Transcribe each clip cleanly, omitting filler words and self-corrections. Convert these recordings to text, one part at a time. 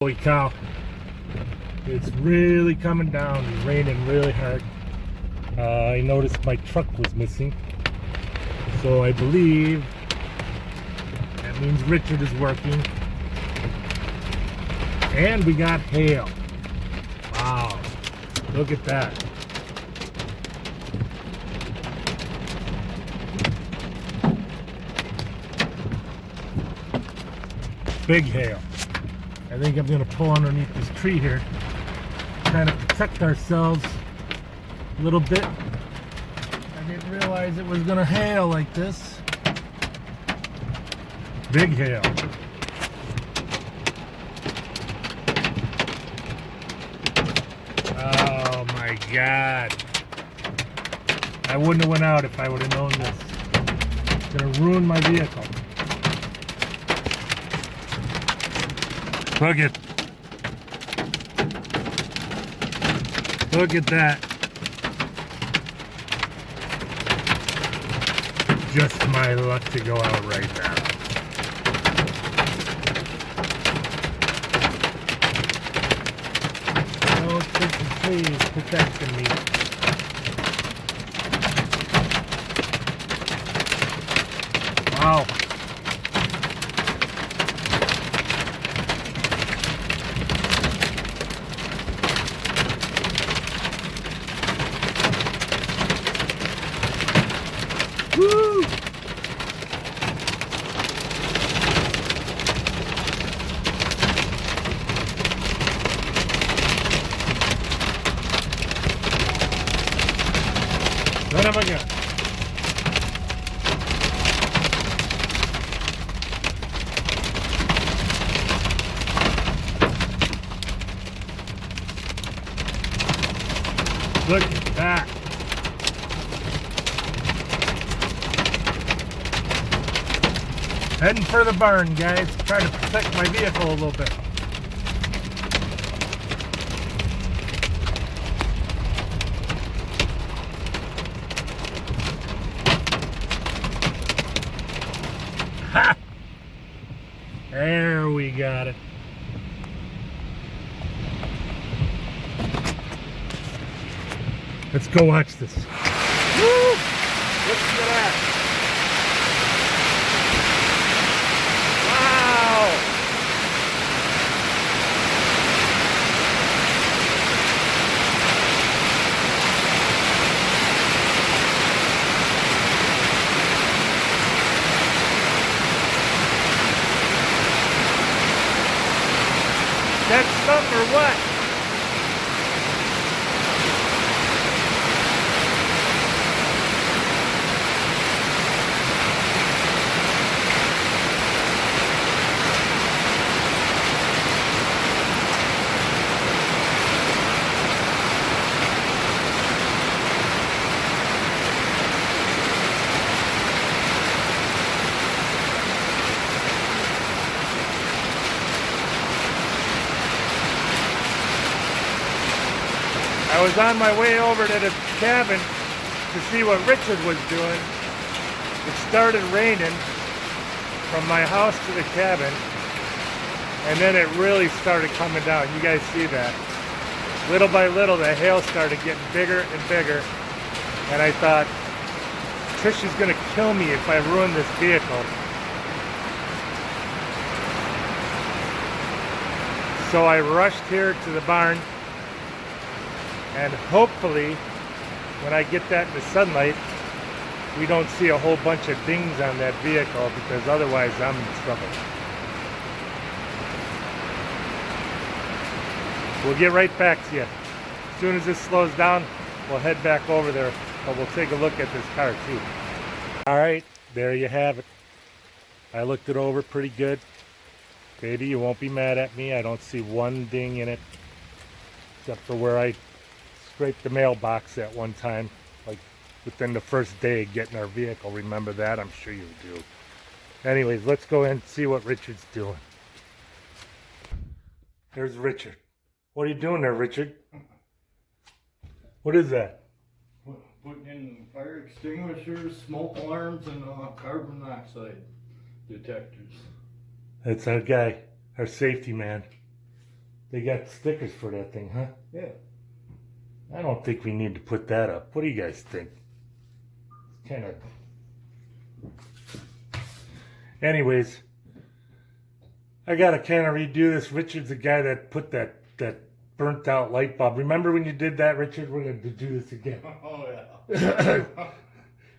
Holy cow, it's really coming down. It's raining really hard. I noticed my truck was missing, so I believe that means Richard is working. And we got hail. Wow, look at that. Big hail. I think I'm going to pull underneath this tree here, kind of protect ourselves a little bit. I didn't realize it was going to hail like this. Big hail. Oh my God. I wouldn't have went out if I would have known this. It's going to ruin my vehicle. Look at that. Just my luck to go out right now. Those freaking trees protecting me. Wow. Woo! Son of a gun. Look at that. Heading for the barn, guys. Try to protect my vehicle a little bit. Ha! There we got it. Let's go watch this. Woo! Look at that. That's something or what? I was on my way over to the cabin to see what Richard was doing. It started raining from my house to the cabin, and then it really started coming down. You guys see that? Little by little, the hail started getting bigger and bigger, and I thought, Trisha's gonna kill me if I ruin this vehicle. So I rushed here to the barn. And hopefully, when I get that in the sunlight, we don't see a whole bunch of dings on that vehicle, because otherwise I'm in trouble. We'll get right back to you. As soon as this slows down, we'll head back over there, but we'll take a look at this car too. All right, there you have it. I looked it over pretty good. Baby, you won't be mad at me. I don't see one ding in it, except for where I scraped the mailbox at one time, like within the first day of getting our vehicle. Remember that? I'm sure you do. Anyways, let's go in and see what Richard's doing. There's Richard. What are you doing there, Richard? What is that? Putting in fire extinguishers, smoke alarms, and carbon monoxide detectors. That's our guy, our safety man. They got stickers for that thing, huh? Yeah. I don't think we need to put that up. What do you guys think? Kind of. Anyways, I gotta kind of redo this. Richard's the guy that put that burnt out light bulb. Remember when you did that, Richard? We're gonna do this again. Oh yeah.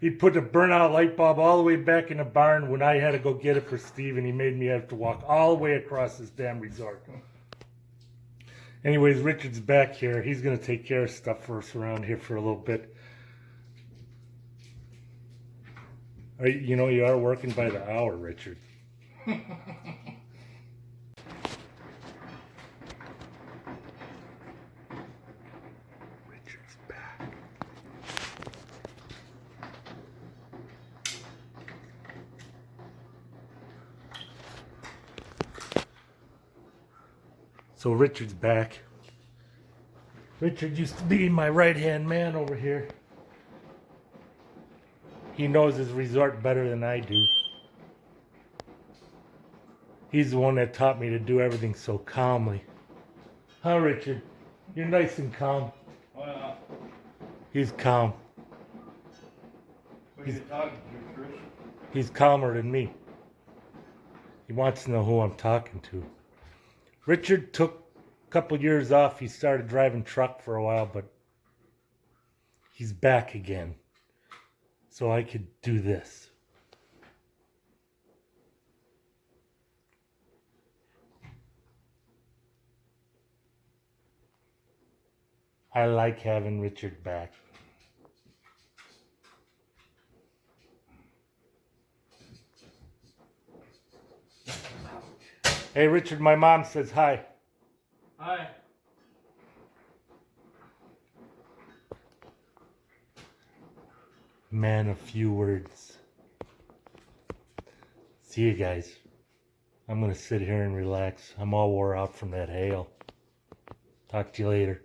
He put the burnt out light bulb all the way back in the barn when I had to go get it for Steve, and he made me have to walk all the way across this damn resort. Anyways, Richard's back here. He's gonna take care of stuff for us around here for a little bit. You know, you are working by the hour, Richard. Richard's back. So Richard's back. Richard used to be my right-hand man over here. He knows his resort better than I do. He's the one that taught me to do everything so calmly. Huh, Richard? You're nice and calm. Oh yeah. He's calm. Who are you talking to, Chris? He's calmer than me. He wants to know who I'm talking to. Richard took a couple years off. He started driving truck for a while, but he's back again. So I could do this. I like having Richard back. Hey Richard, my mom says hi. Hi. Man of few words. See you guys. I'm gonna sit here and relax. I'm all wore out from that hail. Talk to you later.